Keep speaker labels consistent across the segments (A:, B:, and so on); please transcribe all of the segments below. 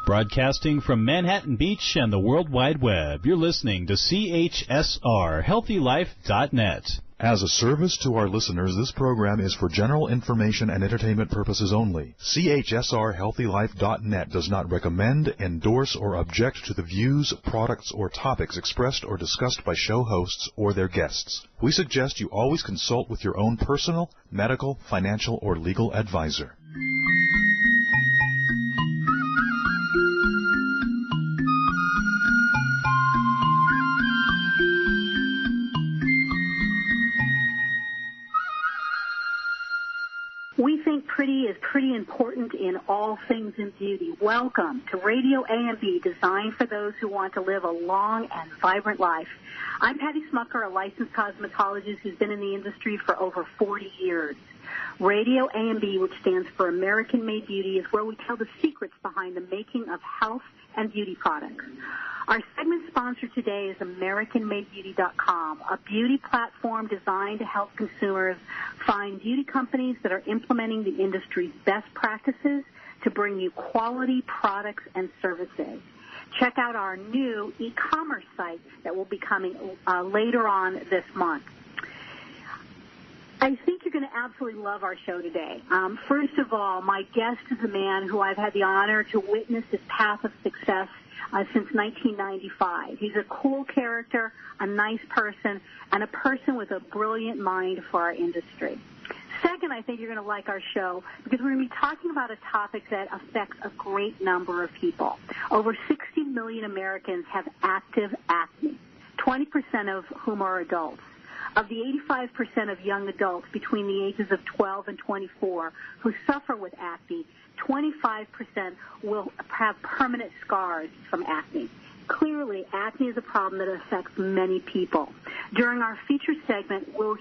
A: Broadcasting from Manhattan Beach and the World Wide Web, you're listening to CHSR, HealthyLife.net.
B: As a service to our listeners, this program is for general information and entertainment purposes only. CHSR, HealthyLife.net does not recommend, endorse, or object to the views, products, or topics expressed or discussed by show hosts or their guests. We suggest you always consult with your own personal, medical, financial, or legal advisor.
C: We think pretty is pretty important in all things in beauty. Welcome to RadioAMB, designed for those who want to live a long and vibrant life. I'm Patty Smucker, a licensed cosmetologist who's been in the industry for over 40 years. RadioAMB, which stands for American Made Beauty, is where we tell the secrets behind the making of health and beauty products. Our segment sponsor today is AmericanMadeBeauty.com, a beauty platform designed to help consumers find beauty companies that are implementing the industry's best practices to bring you quality products and services. Check out our new e-commerce site that will be coming later on this month. I think you're going to absolutely love our show today. First of all, my guest is a man who I've had the honor to witness his path of success since 1995. He's a cool character, a nice person, and a person with a brilliant mind for our industry. Second, I think you're going to like our show because we're going to be talking about a topic that affects a great number of people. Over 60 million Americans have active acne, 20% of whom are adults. Of the 85% of young adults between the ages of 12 and 24 who suffer with acne, 25% will have permanent scars from acne. Clearly, acne is a problem that affects many people. During our featured segment, we'll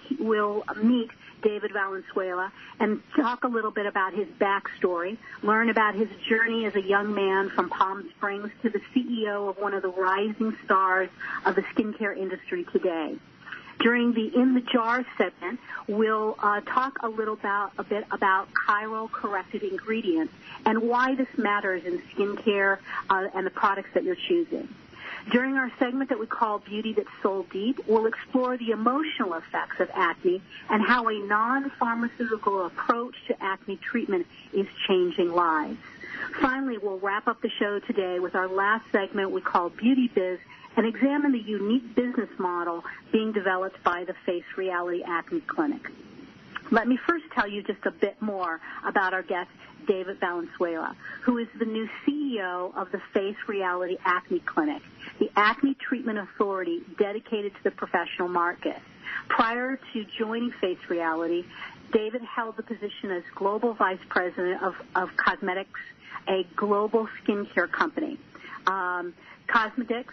C: meet David Valenzuela and talk a little bit about his backstory, learn about his journey as a young man from Palm Springs to the CEO of one of the rising stars of the skincare industry today. During the In the Jar segment, we'll talk a bit about chiral corrected ingredients and why this matters in skincare and the products that you're choosing. During our segment that we call Beauty That's Soul Deep, we'll explore the emotional effects of acne and how a non-pharmaceutical approach to acne treatment is changing lives. Finally, we'll wrap up the show today with our last segment we call Beauty Biz and examine the unique business model being developed by the Face Reality Acne Clinic. Let me first tell you just a bit more about our guest, David Valenzuela, who is the new CEO of the Face Reality Acne Clinic, the acne treatment authority dedicated to the professional market. Prior to joining Face Reality, David held the position as Global Vice President of Cosmedix, a global skincare company. Cosmedix,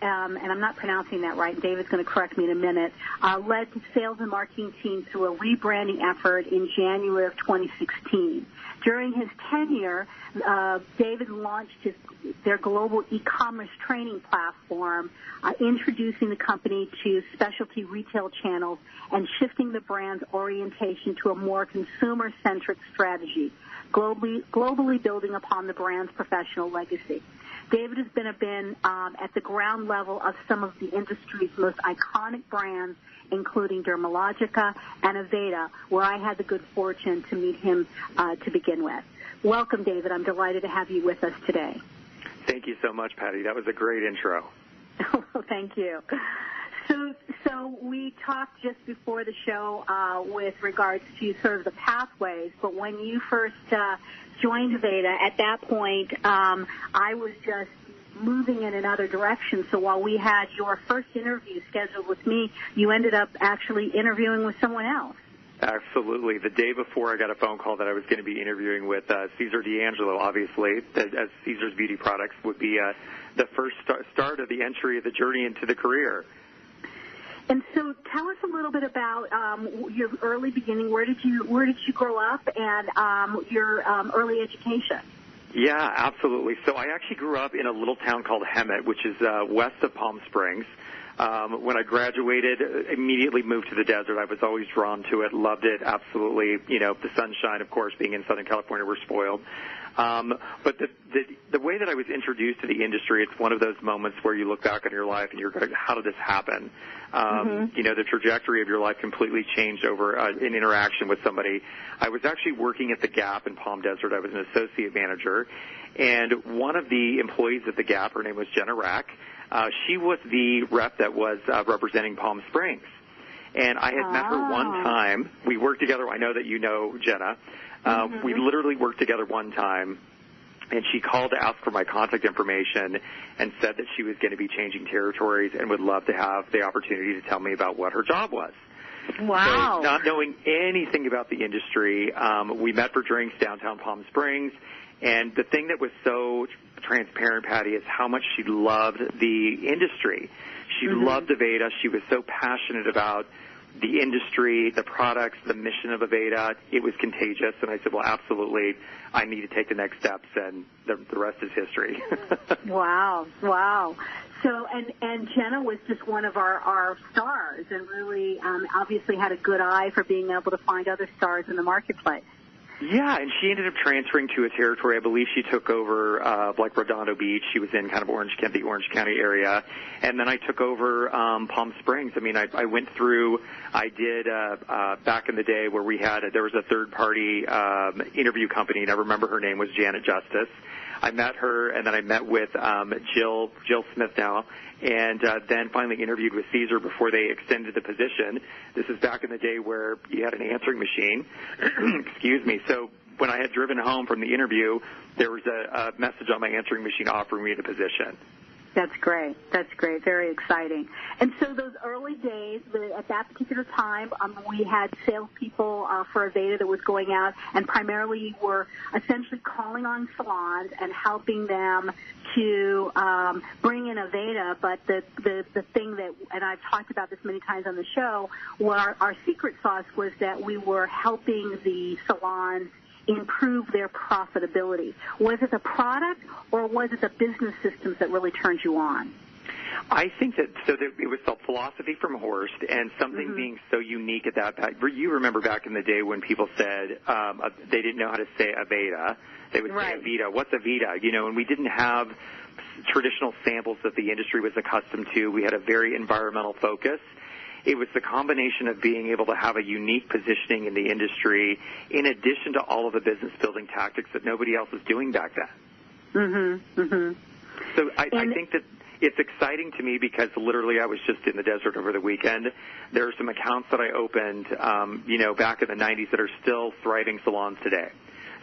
C: and I'm not pronouncing that right, David's going to correct me in a minute, led the sales and marketing team through a rebranding effort in January of 2016. During his tenure, David launched their global e-commerce training platform, introducing the company to specialty retail channels and shifting the brand's orientation to a more consumer-centric strategy, globally building upon the brand's professional legacy. David has been at the ground level of some of the industry's most iconic brands, including Dermalogica and Aveda, where I had the good fortune to meet him to begin with. Welcome, David. I'm delighted to have you with us today.
D: Thank you so much, Patty. That was a great intro.
C: Thank you. So we talked just before the show with regards to sort of the pathways, but when you first joined Aveda, at that point, I was just moving in another direction. So while we had your first interview scheduled with me, you ended up actually interviewing with someone else.
D: Absolutely. The day before, I got a phone call that I was going to be interviewing with Cesar D'Angelo, obviously, as Cesar's Beauty Products would be the first start of the entry of the journey into the career.
C: And so tell us a little bit about your early beginning. Where did you grow up and your early education?
D: Yeah, absolutely. So I actually grew up in a little town called Hemet, which is west of Palm Springs. When I graduated, immediately moved to the desert. I was always drawn to it, loved it, absolutely. You know, the sunshine, of course, being in Southern California, we're spoiled. But the way that I was introduced to the industry, it's one of those moments where you look back on your life and you're going, how did this happen? You know, the trajectory of your life completely changed over an interaction with somebody. I was actually working at the Gap in Palm Desert. I was an associate manager, and one of the employees at the Gap, her name was Jenna Rack, she was the rep that was representing Palm Springs. And I had met her one time. We worked together. I know that you know Jenna. We literally worked together one time, and she called to ask for my contact information and said that she was going to be changing territories and would love to have the opportunity to tell me about what her job was.
C: Wow.
D: So not knowing anything about the industry, we met for drinks downtown Palm Springs, and the thing that was so transparent, Patty, is how much she loved the industry. She loved Aveda. She was so passionate about the industry, the products, the mission of Aveda. It was contagious, and I said, well, absolutely, I need to take the next steps, and the rest is history.
C: Wow. So, and Jenna was just one of our stars, and really obviously had a good eye for being able to find other stars in the marketplace.
D: Yeah, and she ended up transferring to a territory. I believe she took over like Redondo Beach. She was in kind of the Orange County area. And then I took over Palm Springs. I mean, I went through, I did back in the day where we had, there was a third-party interview company, and I remember her name was Janet Justice. I met her, and then I met with Jill Smith now, and then finally interviewed with Caesar before they extended the position. This is back in the day where you had an answering machine. Excuse me. So when I had driven home from the interview, there was a message on my answering machine offering me the position.
C: That's great. Very exciting. And so those early days, at that particular time, we had salespeople for Aveda that was going out, and primarily were essentially calling on salons and helping them to bring in Aveda. But the thing that, and I've talked about this many times on the show, our secret sauce was that we were helping the salons improve their profitability. Was it the product, or was it the business systems that really turned you on?
D: I think that it was the philosophy from Horst, and something being so unique at that. You remember back in the day when people said they didn't know how to say Aveda. They would say Aveda. What's Aveda? You know, and we didn't have traditional samples that the industry was accustomed to. We had a very environmental focus. It was the combination of being able to have a unique positioning in the industry in addition to all of the business-building tactics that nobody else was doing back then. So I think that it's exciting to me because literally I was just in the desert over the weekend. There are some accounts that I opened, back in the 90s that are still thriving salons today.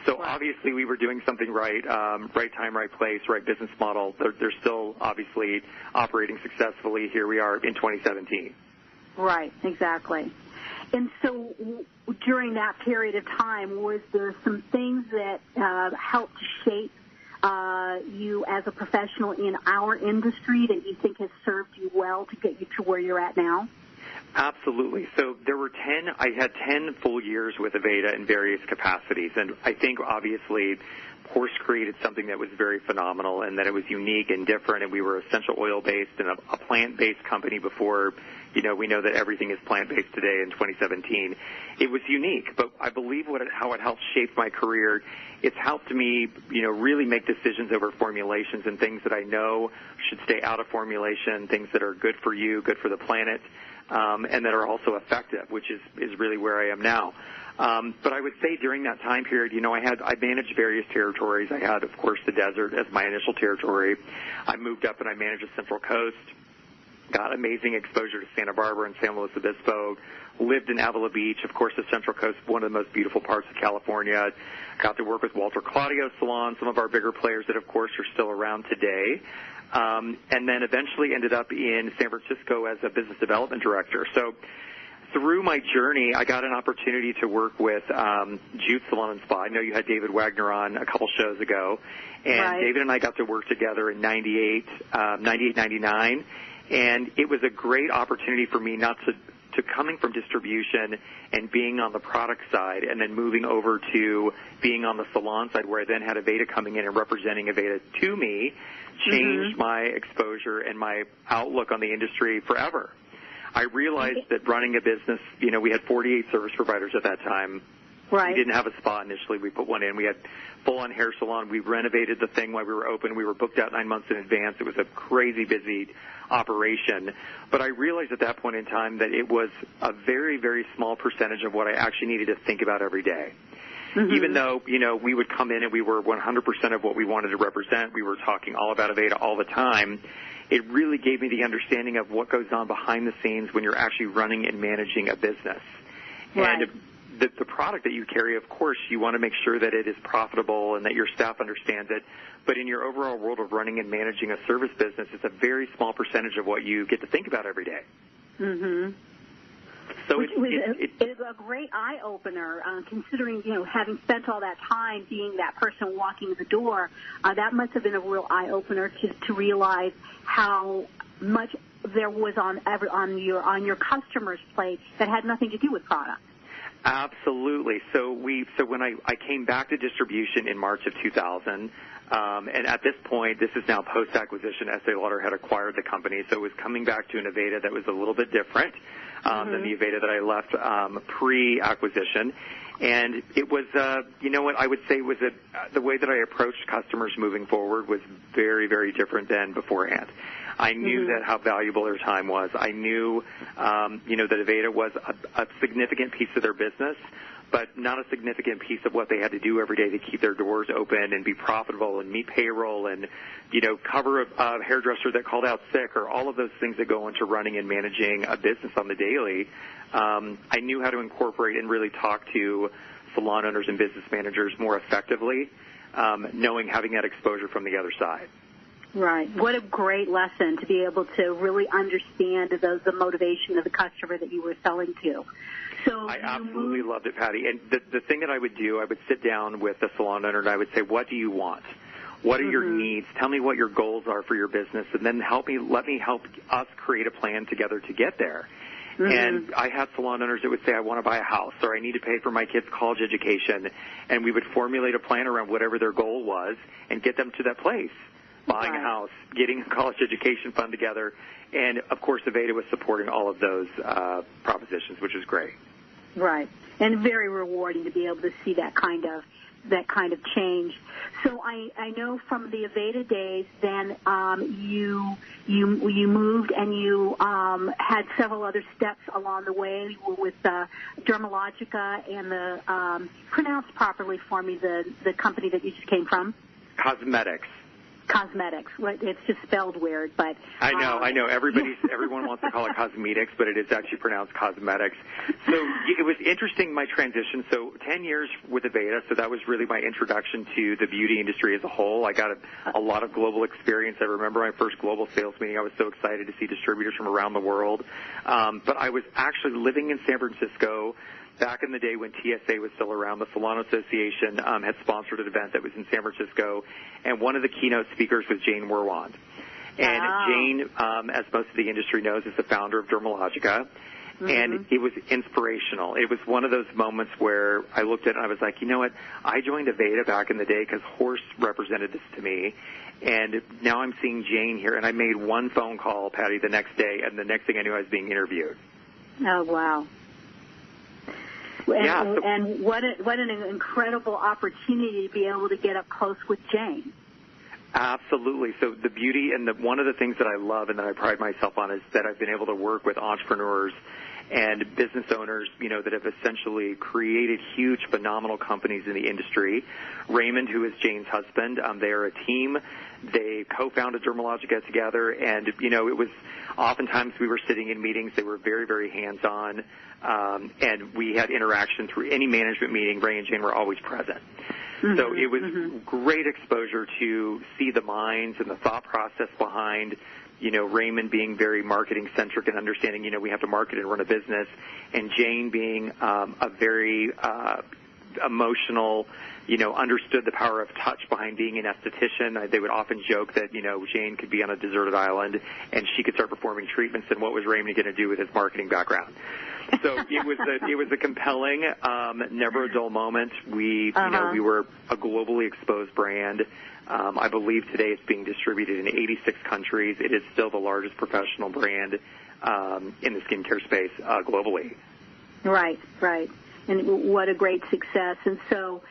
D: So obviously we were doing something right, right time, right place, right business model. They're still obviously operating successfully. Here we are in 2017.
C: Right, exactly. And so during that period of time, was there some things that helped shape you as a professional in our industry that you think has served you well to get you to where you're at now?
D: Absolutely. So I had 10 full years with Aveda in various capacities, and I think obviously Horst created something that was very phenomenal and that it was unique and different, and we were essential oil-based and a plant-based company before, we know that everything is plant-based today in 2017. It was unique, but I believe how it helped shape my career. It's helped me, really make decisions over formulations and things that I know should stay out of formulation, things that are good for you, good for the planet, and that are also effective, which is really where I am now. But I would say during that time period, I managed various territories. I had, of course, the desert as my initial territory. I moved up and I managed the Central Coast, got amazing exposure to Santa Barbara and San Luis Obispo, lived in Avila Beach, of course, the Central Coast, one of the most beautiful parts of California. Got to work with Walter Claudio Salon, some of our bigger players that, of course, are still around today. And then eventually ended up in San Francisco as a business development director. So through my journey, I got an opportunity to work with Jude Salon and Spa. I know you had David Wagner on a couple shows ago. And David and I got to work together in 98, 99. And it was a great opportunity for me not to coming from distribution and being on the product side and then moving over to being on the salon side, where I then had Aveda coming in and representing Aveda to me, changed my exposure and my outlook on the industry forever. I realized that running a business, we had 48 service providers at that time,
C: Right.
D: We didn't have a spa initially. We put one in. We had full-on hair salon. We renovated the thing while we were open. We were booked out 9 months in advance. It was a crazy busy operation. But I realized at that point in time that it was a very, very small percentage of what I actually needed to think about every day. Mm-hmm. Even though, we would come in and we were 100% of what we wanted to represent, we were talking all about Aveda all the time, it really gave me the understanding of what goes on behind the scenes when you're actually running and managing a business.
C: Right.
D: And the product that you carry, of course, you want to make sure that it is profitable and that your staff understands it. But in your overall world of running and managing a service business, it's a very small percentage of what you get to think about every day.
C: Mm-hmm.
D: So
C: it's a great eye-opener, considering, having spent all that time being that person walking the door, that must have been a real eye-opener to realize how much there was on your customer's plate that had nothing to do with product.
D: Absolutely. So when I came back to distribution in March of 2000, and at this point, this is now post-acquisition. Estee Lauder had acquired the company, so it was coming back to an Aveda that was a little bit different than the Aveda that I left pre-acquisition. And it was, I would say was the way that I approached customers moving forward was very, very different than beforehand. I knew that how valuable their time was. I knew, that Aveda was a significant piece of their business, but not a significant piece of what they had to do every day to keep their doors open and be profitable and meet payroll and, cover a hairdresser that called out sick or all of those things that go into running and managing a business on the daily. I knew how to incorporate and really talk to salon owners and business managers more effectively, having that exposure from the other side.
C: Right. What a great lesson to be able to really understand the motivation of the customer that you were selling to. So
D: I absolutely loved it, Patty. And the thing that I would do, I would sit down with the salon owner and I would say, what do you want? What are your needs? Tell me what your goals are for your business, and then let me help us create a plan together to get there. And I had salon owners that would say, I want to buy a house, or I need to pay for my kids' college education, and we would formulate a plan around whatever their goal was and get them to that place. Buying a house, getting a college education fund together, and, of course, Aveda was supporting all of those propositions, which is great.
C: Right, and very rewarding to be able to see that kind of change. So I know from the Aveda days, then you moved and you had several other steps along the way with Dermalogica and the pronounce properly for me the company that you just came from.
D: Cosmedix.
C: It's just spelled weird, but
D: I know. Everyone wants to call it Cosmedix, but it is actually pronounced Cosmedix. So it was interesting, my transition. So 10 years with Aveda, so that was really my introduction to the beauty industry as a whole. I got a lot of global experience. I remember my first global sales meeting. I was so excited to see distributors from around the world. But I was actually living in San Francisco. Back in the day when TSA was still around, the Salon Association had sponsored an event that was in San Francisco, and one of the keynote speakers was Jane Werwand. And Jane, as most of the industry knows, is the founder of Dermalogica, and it was inspirational. It was one of those moments where I looked at it and I was like, you know what, I joined Aveda back in the day because Horst represented this to me, and now I'm seeing Jane here, and I made one phone call, Patty, the next day, and the next thing I knew I was being interviewed.
C: Oh, wow. And what an incredible opportunity to be able to get up close with Jane.
D: Absolutely. So the beauty and one of the things that I love and that I pride myself on is that I've been able to work with entrepreneurs and business owners, that have essentially created huge, phenomenal companies in the industry. Raymond, who is Jane's husband, they are a team. They co-founded Dermalogica together, and, it was oftentimes we were sitting in meetings. They were very, very hands-on, and we had interaction through any management meeting. Ray and Jane were always present. So it was great exposure to see the minds and the thought process behind Raymond being very marketing-centric and understanding, we have to market and run a business, and Jane being a very emotional, understood the power of touch behind being an esthetician. They would often joke that, Jane could be on a deserted island and she could start performing treatments, and what was Raymond going to do with his marketing background? So it was a compelling, never a dull moment. We were a globally exposed brand. I believe today it's being distributed in 86 countries. It is still the largest professional brand in the skincare space globally.
C: Right. and what a great success. And so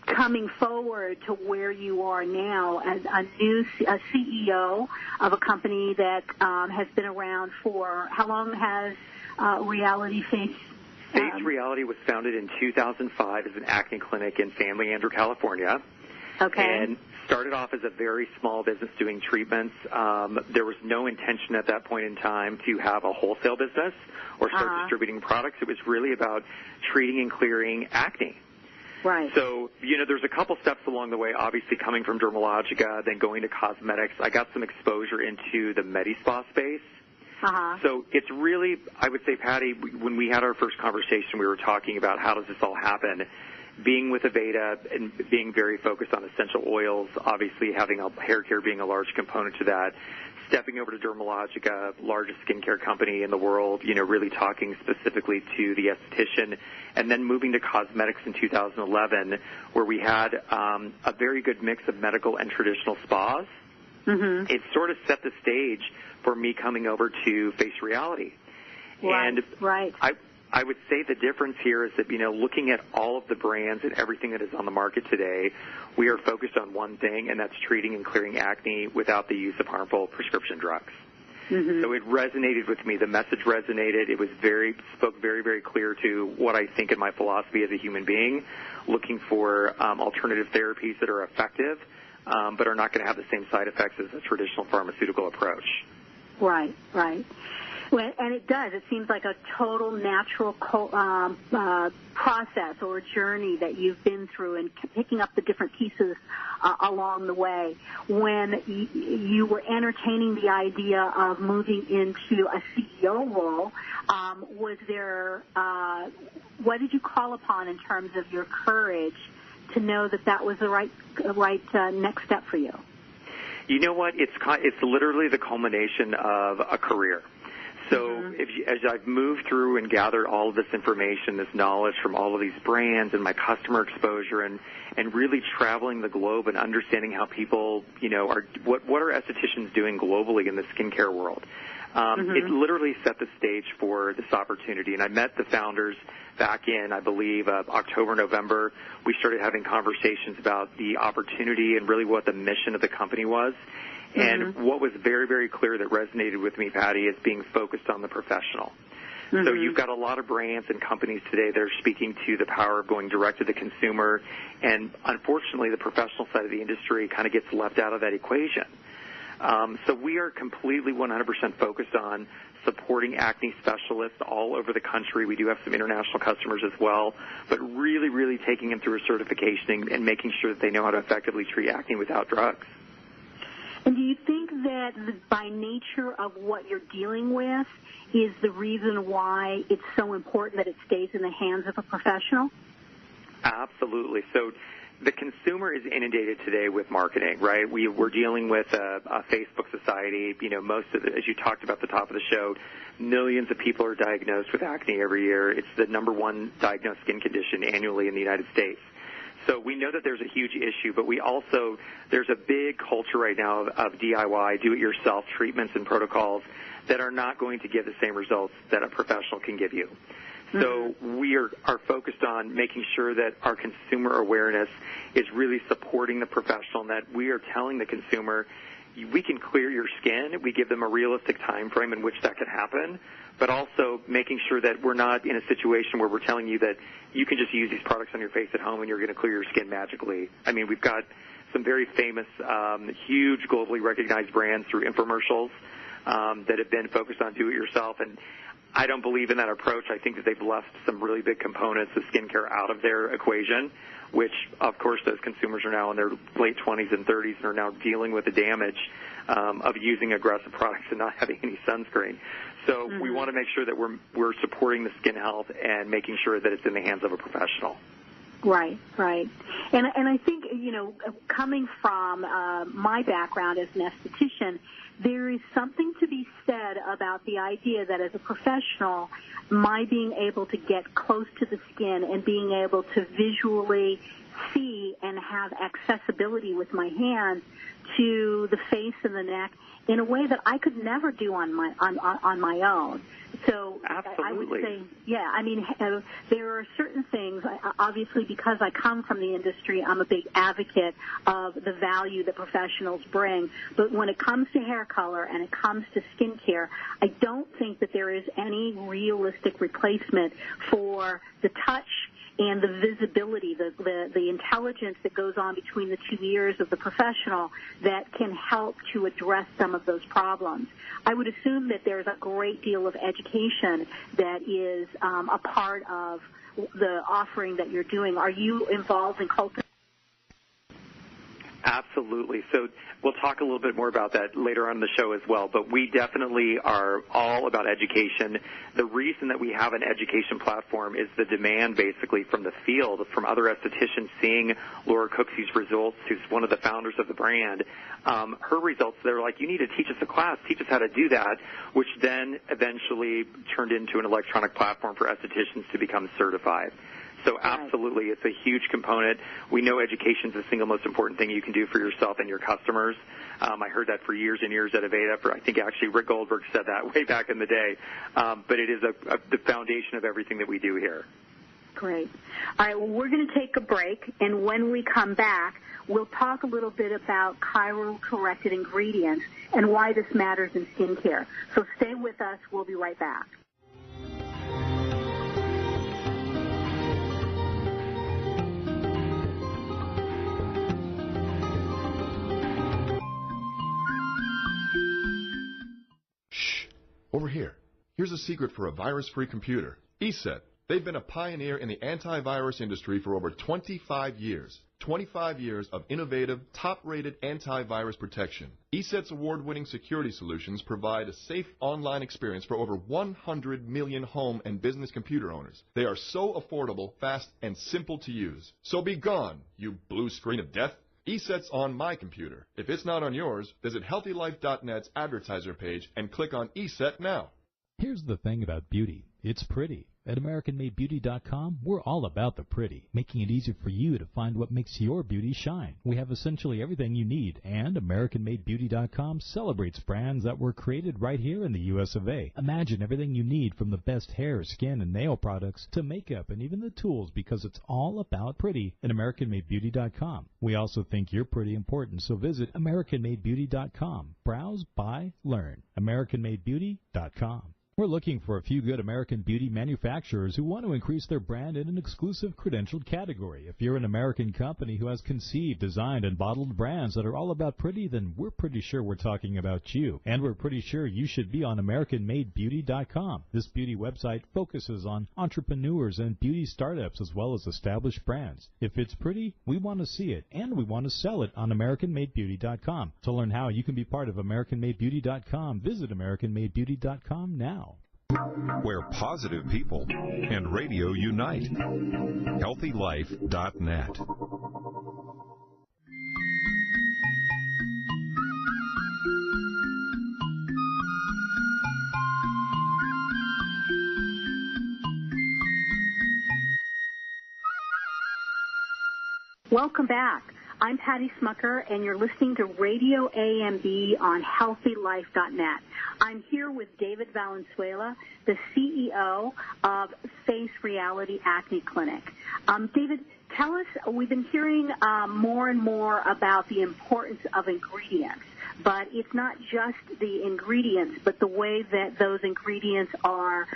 C: coming forward to where you are now as a CEO of a company that has been around for, how long has Reality Face?
D: Face Reality was founded in 2005 as an acne clinic in San Leandro, California.
C: Okay.
D: And started off as a very small business doing treatments. There was no intention at that point in time to have a wholesale business or start distributing products. It was really about treating and clearing acne.
C: Right.
D: So, there's a couple steps along the way, obviously coming from Dermalogica, then going to cosmetics. I got some exposure into the Medi-Spa space. So it's really, I would say, Patty, when we had our first conversation, we were talking about how does this all happen. Being with Aveda and being very focused on essential oils, obviously having hair care being a large component to that, stepping over to Dermalogica, largest skincare company in the world, really talking specifically to the esthetician, and then moving to cosmetics in 2011, where we had a very good mix of medical and traditional spas. Mm-hmm. It sort of set the stage for me coming over to Face Reality.
C: Right,
D: and
C: right.
D: I would say the difference here is that, looking at all of the brands and everything that is on the market today, we are focused on one thing, and that's treating and clearing acne without the use of harmful prescription drugs. Mm-hmm. So it resonated with me. The message resonated. It was spoke very, very clear to what I think in my philosophy as a human being, looking for alternative therapies that are effective, but are not going to have the same side effects as a traditional pharmaceutical approach.
C: Right, right. Well, and it does. It seems like a total natural process or journey that you've been through and picking up the different pieces along the way. When you were entertaining the idea of moving into a CEO role, was there, what did you call upon in terms of your courage to know that that was the right next step for you?
D: You know what? It's literally the culmination of a career. So as I've moved through and gathered all of this information, this knowledge from all of these brands and my customer exposure and really traveling the globe and understanding how people, what are estheticians doing globally in the skincare world, it literally set the stage for this opportunity. And I met the founders back in, I believe, October, November. We started having conversations about the opportunity and really what the mission of the company was. And what was very, very clear that resonated with me, Patty, is being focused on the professional. So you've got a lot of brands and companies today that are speaking to the power of going direct to the consumer, and unfortunately the professional side of the industry kind of gets left out of that equation. So we are completely 100% focused on supporting acne specialists all over the country. We do have some international customers as well, but really, really taking them through a certification and making sure that they know how to effectively treat acne without drugs.
C: And do you think that by nature of what you're dealing with is the reason why it's so important that it stays in the hands of a professional?
D: Absolutely. So the consumer is inundated today with marketing, right? We're dealing with a Facebook society. Most of it, as you talked about at the top of the show, millions of people are diagnosed with acne every year. It's the number one diagnosed skin condition annually in the United States. So we know that there's a huge issue, but there's a big culture right now of DIY, do-it-yourself treatments and protocols that are not going to give the same results that a professional can give you. So we are focused on making sure that our consumer awareness is really supporting the professional, and that we are telling the consumer, we can clear your skin. We give them a realistic time frame in which that can happen, but also making sure that we're not in a situation where we're telling you that you can just use these products on your face at home and you're going to clear your skin magically. I mean, we've got some very famous, huge globally recognized brands through infomercials that have been focused on do-it-yourself, and I don't believe in that approach. I think that they've left some really big components of skincare out of their equation, which, of course, those consumers are now in their late 20s and 30s and are now dealing with the damage of using aggressive products and not having any sunscreen. So we want to make sure that we're supporting the skin health and making sure that it's in the hands of a professional.
C: Right, right. And I think, coming from my background as an esthetician, there is something to be said about the idea that as a professional, my being able to get close to the skin and being able to visually see and have accessibility with my hands to the face and the neck in a way that I could never do on my own. So
D: absolutely.
C: I would say, yeah, I mean, there are certain things, obviously because I come from the industry, I'm a big advocate of the value that professionals bring. But when it comes to hair color and it comes to skincare, I don't think that there is any realistic replacement for the touch and the visibility, the intelligence that goes on between the two ears of the professional that can help to address some of those problems. I would assume that there's a great deal of education that is a part of the offering that you're doing. Are you involved in cultivating?
D: Absolutely. So we'll talk a little bit more about that later on in the show as well, but we definitely are all about education. The reason that we have an education platform is the demand basically from the field, from other estheticians seeing Laura Cooksey's results, who's one of the founders of the brand. Her results, they're like, you need to teach us a class, teach us how to do that, which then eventually turned into an electronic platform for estheticians to become certified. So absolutely, it's a huge component. We know education is the single most important thing you can do for yourself and your customers. I heard that for years and years at Aveda. I think actually Rick Goldberg said that way back in the day. But it is the foundation of everything that we do here.
C: Great. All right, well, we're going to take a break, and when we come back, we'll talk a little bit about chiral-corrected ingredients and why this matters in skincare. So stay with us. We'll be right back.
E: Over here. Here's a secret for a virus-free computer. ESET. They've been a pioneer in the antivirus industry for over 25 years. 25 years of innovative, top-rated antivirus protection. ESET's award-winning security solutions provide a safe online experience for over 100 million home and business computer owners. They are so affordable, fast, and simple to use. So be gone, you blue screen of death. ESET's on my computer. If it's not on yours, visit HealthyLife.net's advertiser page and click on ESET now.
A: Here's the thing about beauty. It's pretty. At AmericanMadeBeauty.com, we're all about the pretty, making it easy for you to find what makes your beauty shine. We have essentially everything you need, and AmericanMadeBeauty.com celebrates brands that were created right here in the U.S. of A. Imagine everything you need from the best hair, skin, and nail products to makeup and even the tools, because it's all about pretty at AmericanMadeBeauty.com. We also think you're pretty important, so visit AmericanMadeBeauty.com. Browse, buy, learn. AmericanMadeBeauty.com. We're looking for a few good American beauty manufacturers who want to increase their brand in an exclusive credentialed category. If you're an American company who has conceived, designed, and bottled brands that are all about pretty, then we're pretty sure we're talking about you. And we're pretty sure you should be on AmericanMadeBeauty.com. This beauty website focuses on entrepreneurs and beauty startups as well as established brands. If it's pretty, we want to see it, and we want to sell it on AmericanMadeBeauty.com. To learn how you can be part of AmericanMadeBeauty.com, visit AmericanMadeBeauty.com now.
F: Where positive people and radio unite. HealthyLife.net.
C: Welcome back. I'm Patty Smucker, and you're listening to RadioAMB on HealthyLife.net. I'm here with David Valenzuela, the CEO of Face Reality Acne Clinic. David, tell us, we've been hearing more and more about the importance of ingredients, but it's not just the ingredients, but the way that those ingredients are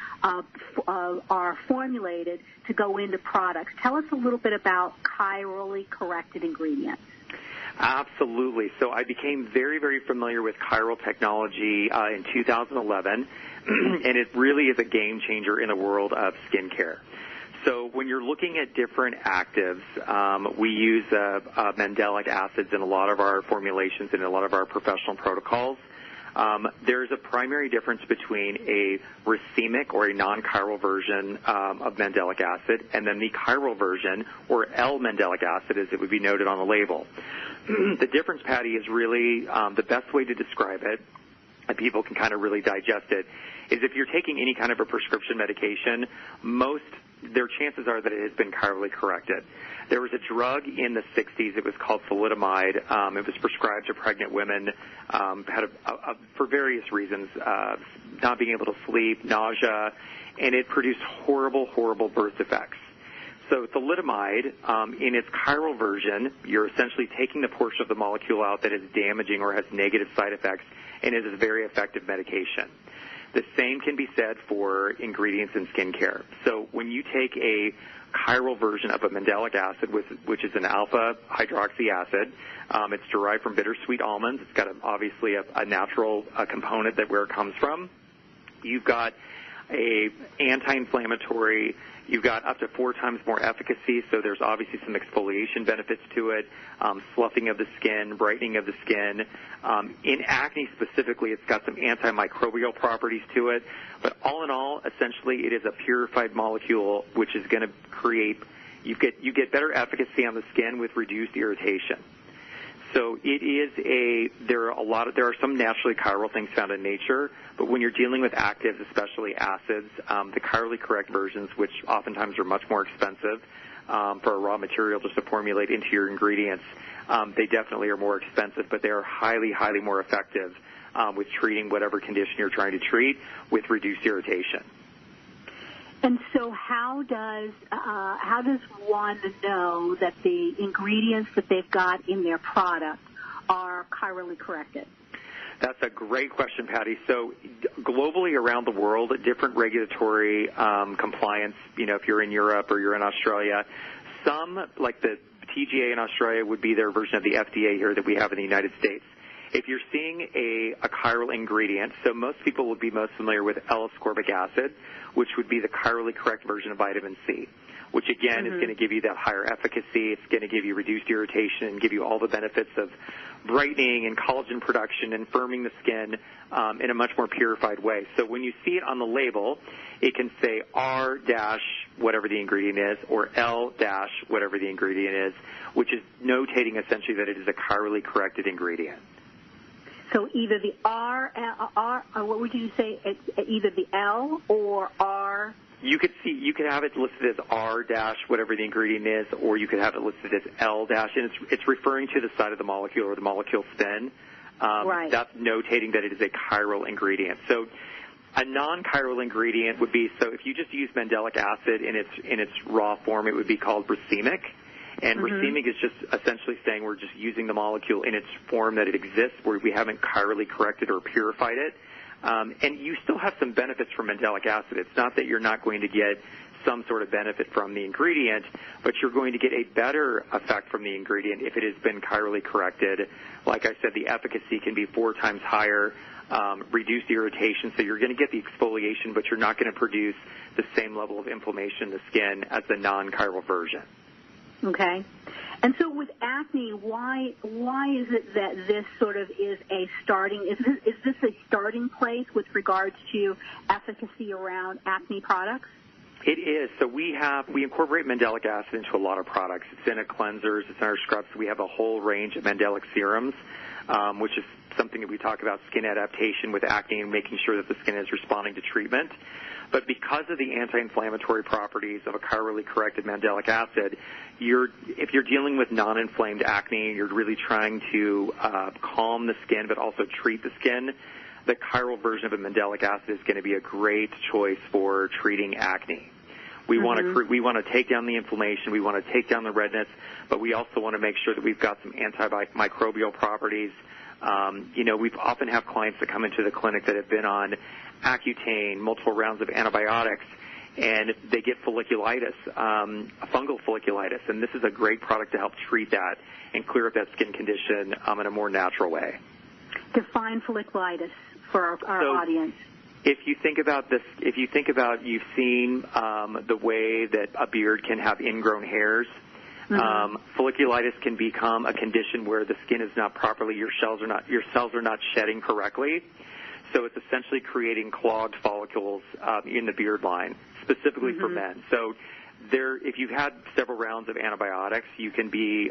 C: formulated to go into products. Tell us a little bit about chirally corrected ingredients.
D: Absolutely. So I became very, very familiar with chiral technology in 2011, and it really is a game changer in the world of skincare. So when you're looking at different actives, we use mandelic acids in a lot of our formulations and in a lot of our professional protocols. There's a primary difference between a racemic or a non-chiral version of mandelic acid and then the chiral version, or L-mandelic acid as it would be noted on the label. The difference, Patty, is really the best way to describe it, and people can kind of really digest it, is if you're taking any kind of a prescription medication, most their chances are that it has been chirally corrected. There was a drug in the 60s. It was called thalidomide. It was prescribed to pregnant women for various reasons, not being able to sleep, nausea, and it produced horrible, horrible birth defects. So thalidomide, in its chiral version, you're essentially taking the portion of the molecule out that is damaging or has negative side effects, and it is a very effective medication. The same can be said for ingredients in skincare. So when you take a chiral version of a mandelic acid, which is an alpha hydroxy acid, it's derived from bittersweet almonds. It's got obviously a natural component where it comes from. You've got a anti-inflammatory. You've got up to 4 times more efficacy, so there's obviously some exfoliation benefits to it, sloughing of the skin, brightening of the skin. In acne specifically, it's got some antimicrobial properties to it. But all in all, essentially, it is a purified molecule which is going to create, you get better efficacy on the skin with reduced irritation. So it is there are some naturally chiral things found in nature, but when you're dealing with actives, especially acids, the chirally correct versions, which oftentimes are much more expensive for a raw material just to formulate into your ingredients, they definitely are more expensive, but they are highly, highly more effective with treating whatever condition you're trying to treat with reduced irritation.
C: And so how does one know that the ingredients that they've got in their product are chirally corrected?
D: That's a great question, Patty. So globally around the world, different regulatory compliance, if you're in Europe or you're in Australia, some, like the TGA in Australia, would be their version of the FDA here that we have in the United States. If you're seeing a chiral ingredient, so most people would be most familiar with L-ascorbic acid, which would be the chirally correct version of vitamin C, which again is going to give you that higher efficacy. It's going to give you reduced irritation and give you all the benefits of brightening and collagen production and firming the skin in a much more purified way. So when you see it on the label, it can say R- whatever the ingredient is, or L- whatever the ingredient is, which is notating essentially that it is a chirally corrected ingredient.
C: So either the R, what would you say? It's either the L or R.
D: You could have it listed as R- whatever the ingredient is, or you could have it listed as L-, and it's referring to the side of the molecule or the molecule spin.
C: Right.
D: That's notating that it is a chiral ingredient. So a non-chiral ingredient would be, so if you just use mandelic acid in its raw form, it would be called racemic. And racemic is just essentially saying we're just using the molecule in its form that it exists, where we haven't chirally corrected or purified it. And you still have some benefits from mandelic acid. It's not that you're not going to get some sort of benefit from the ingredient, but you're going to get a better effect from the ingredient if it has been chirally corrected. Like I said, the efficacy can be 4 times higher, reduced irritation, so you're going to get the exfoliation, but you're not going to produce the same level of inflammation in the skin as the non-chiral version.
C: Okay. And so with acne, why is it that this sort of is a starting, is this a starting place with regards to efficacy around acne products?
D: It is. So we incorporate mandelic acid into a lot of products. It's in our cleansers, it's in our scrubs. We have a whole range of mandelic serums, which is something that we talk about skin adaptation with acne and making sure that the skin is responding to treatment. But because of the anti-inflammatory properties of a chirally corrected mandelic acid, if you're dealing with non-inflamed acne, you're really trying to calm the skin but also treat the skin, the chiral version of a mandelic acid is going to be a great choice for treating acne. We want to take down the inflammation, we want to take down the redness, but we also want to make sure that we've got some antimicrobial properties. We often have clients that come into the clinic that have been on Accutane, multiple rounds of antibiotics, and they get folliculitis, fungal folliculitis, and this is a great product to help treat that and clear up that skin condition in a more natural way.
C: Define folliculitis for our audience.
D: If you think about this, you've seen the way that a beard can have ingrown hairs. Folliculitis can become a condition where the skin is not properly, your cells are not shedding correctly. So it's essentially creating clogged follicles in the beard line, specifically for men. So if you've had several rounds of antibiotics, you can be,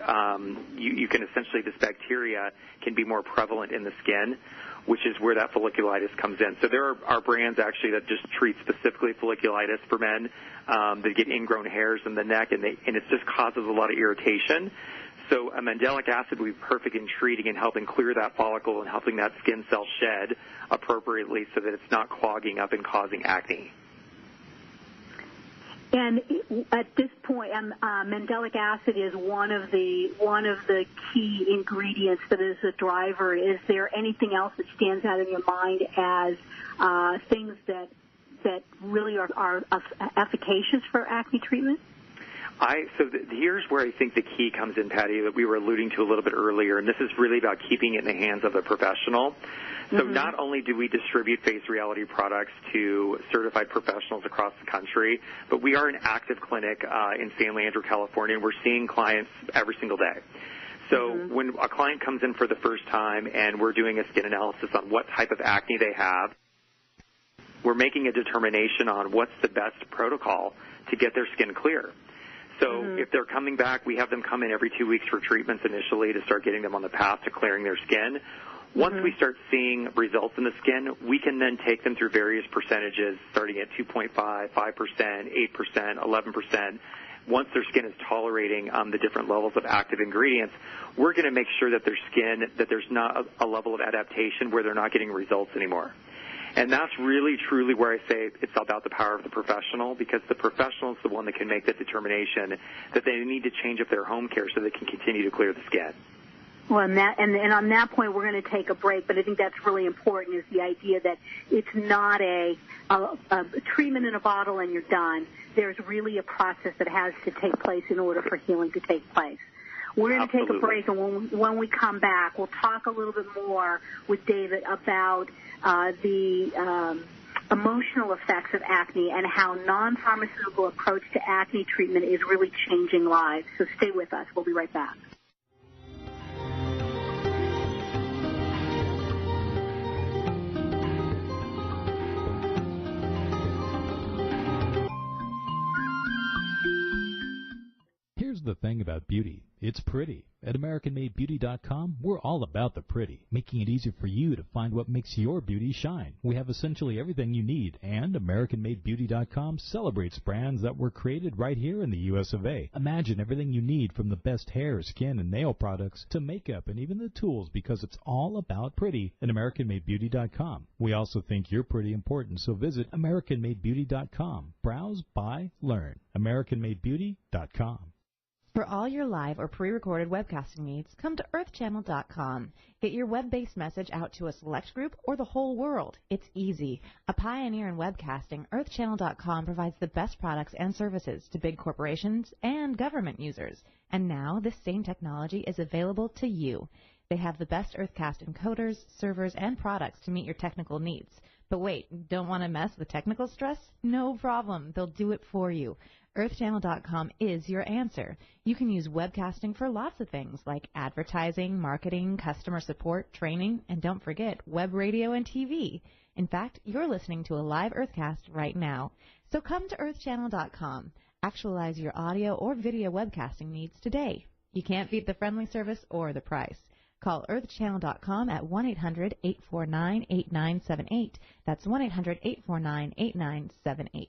D: you can essentially, this bacteria can be more prevalent in the skin, which is where that folliculitis comes in. So there are brands actually that just treat specifically folliculitis for men. They get ingrown hairs in the neck, and it just causes a lot of irritation. So a mandelic acid would be perfect in treating and helping clear that follicle and helping that skin cell shed appropriately so that it's not clogging up and causing acne.
C: And at this point, mandelic acid is one of the key ingredients that is a driver. Is there anything else that stands out in your mind as things that really are efficacious for acne treatment?
D: Here's where I think the key comes in, Patty, that we were alluding to a little bit earlier, and this is really about keeping it in the hands of a professional. So not only do we distribute Face Reality products to certified professionals across the country, but we are an active clinic in San Leandro, California, and we're seeing clients every single day. So when a client comes in for the first time and we're doing a skin analysis on what type of acne they have, we're making a determination on what's the best protocol to get their skin clear. So if they're coming back, we have them come in every 2 weeks for treatments initially to start getting them on the path to clearing their skin. Once we start seeing results in the skin, we can then take them through various percentages, starting at 2.5, 5%, 8%, 11%. Once their skin is tolerating the different levels of active ingredients, we're going to make sure that their skin, that there's not a level of adaptation where they're not getting results anymore. And that's really, truly where I say it's about the power of the professional, because the professional is the one that can make that determination that they need to change up their home care so they can continue to clear the skin.
C: Well, and on that point, we're going to take a break, but I think that's really important, is the idea that it's not a treatment in a bottle and you're done. There's really a process that has to take place in order for healing to take place. We're going to take a break, and when we come back, we'll talk a little bit more with David about the emotional effects of acne and how non-pharmaceutical approach to acne treatment is really changing lives. So stay with us. We'll be right back.
A: Here's the thing about beauty. It's pretty. At AmericanMadeBeauty.com, we're all about the pretty, making it easy for you to find what makes your beauty shine. We have essentially everything you need, and AmericanMadeBeauty.com celebrates brands that were created right here in the U.S. of A. Imagine everything you need, from the best hair, skin, and nail products to makeup and even the tools, because it's all about pretty at AmericanMadeBeauty.com. We also think you're pretty important, so visit AmericanMadeBeauty.com. Browse, buy, learn. AmericanMadeBeauty.com.
G: For all your live or pre-recorded webcasting needs, come to earthchannel.com. Get your web-based message out to a select group or the whole world. It's easy. A pioneer in webcasting, earthchannel.com provides the best products and services to big corporations and government users. And now this same technology is available to you. They have the best Earthcast encoders, servers, and products to meet your technical needs. But wait, don't want to mess with technical stress? No problem. They'll do it for you. EarthChannel.com is your answer. You can use webcasting for lots of things like advertising, marketing, customer support, training, and don't forget web radio and TV. In fact, you're listening to a live Earthcast right now. So come to EarthChannel.com. Actualize your audio or video webcasting needs today. You can't beat the friendly service or the price. Call EarthChannel.com at 1-800-849-8978. That's 1-800-849-8978.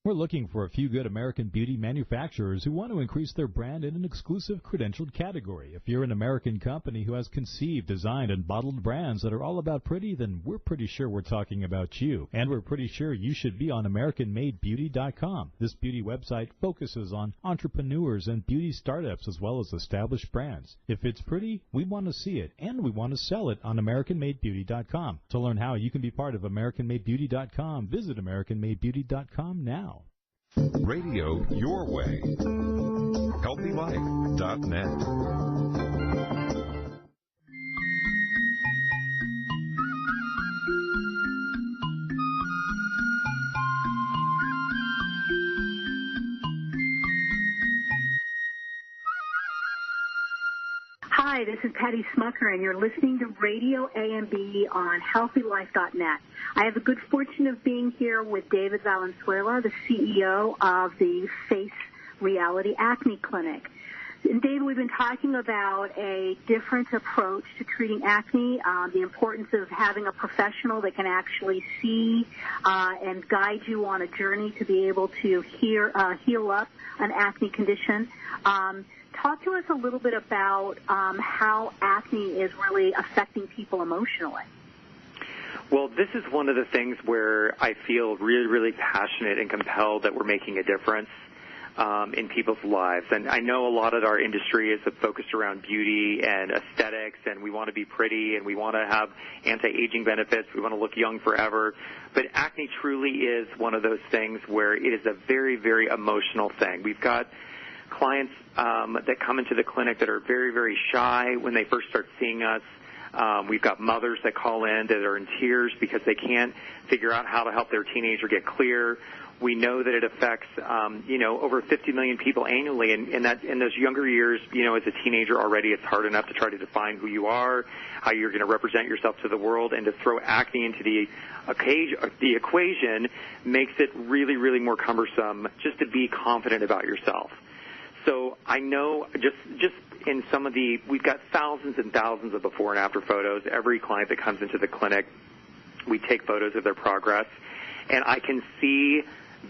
A: We're looking for a few good American beauty manufacturers who want to increase their brand in an exclusive credentialed category. If you're an American company who has conceived, designed, and bottled brands that are all about pretty, then we're pretty sure we're talking about you. And we're pretty sure you should be on AmericanMadeBeauty.com. This beauty website focuses on entrepreneurs and beauty startups as well as established brands. If it's pretty, we want to see it, and we want to sell it on AmericanMadeBeauty.com. To learn how you can be part of AmericanMadeBeauty.com, visit AmericanMadeBeauty.com now.
F: Radio your way. HealthyLife.net.
C: Hi, this is Patty Smucker, and you're listening to RadioAMB on HealthyLife.net. I have the good fortune of being here with David Valenzuela, the CEO of the Face Reality Acne Clinic. And David, we've been talking about a different approach to treating acne, the importance of having a professional that can actually see and guide you on a journey to be able to heal up an acne condition. Talk to us a little bit about how acne is really affecting people emotionally.
D: Well, this is one of the things where I feel really, really passionate and compelled that we're making a difference in people's lives. And I know a lot of our industry is focused around beauty and aesthetics, and we want to be pretty, and we want to have anti-aging benefits. We want to look young forever. But acne truly is one of those things where it is a very, very emotional thing. We've got clients that come into the clinic that are very, very shy when they first start seeing us. We've got mothers that call in that are in tears because they can't figure out how to help their teenager get clear. We know that it affects, over 50 million people annually, and in those younger years, as a teenager already, it's hard enough to try to define who you are, how you're going to represent yourself to the world, and to throw acne into the equation makes it really, really more cumbersome just to be confident about yourself. So I know just in some of we've got thousands and thousands of before and after photos. Every client that comes into the clinic, we take photos of their progress, and I can see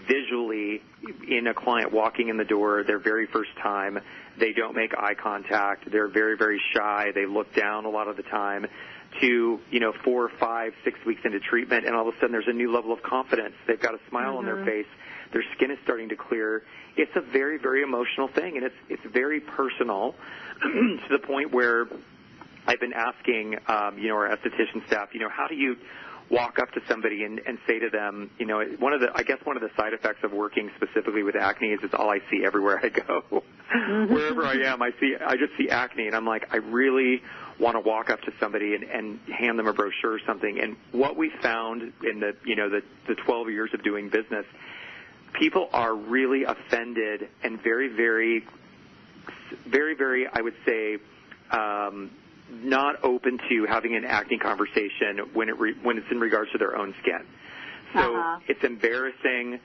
D: visually in a client walking in the door their very first time, they don't make eye contact, they're very, very shy, they look down a lot of the time, to 4, 5, 6 weeks into treatment, and all of a sudden there's a new level of confidence. They've got a smile on their face, their skin is starting to clear. It's a very, very emotional thing, and it's very personal to the point where I've been asking our esthetician staff, how do you walk up to somebody and say to them, one of the side effects of working specifically with acne is it's all I see everywhere I go. Wherever I am, I just see acne, and I'm like, I really want to walk up to somebody and hand them a brochure or something. And what we found in the 12 years of doing business, people are really offended and very, very, very, very, I would say, not open to having an acne conversation when it's in regards to their own skin. So it's embarrassing.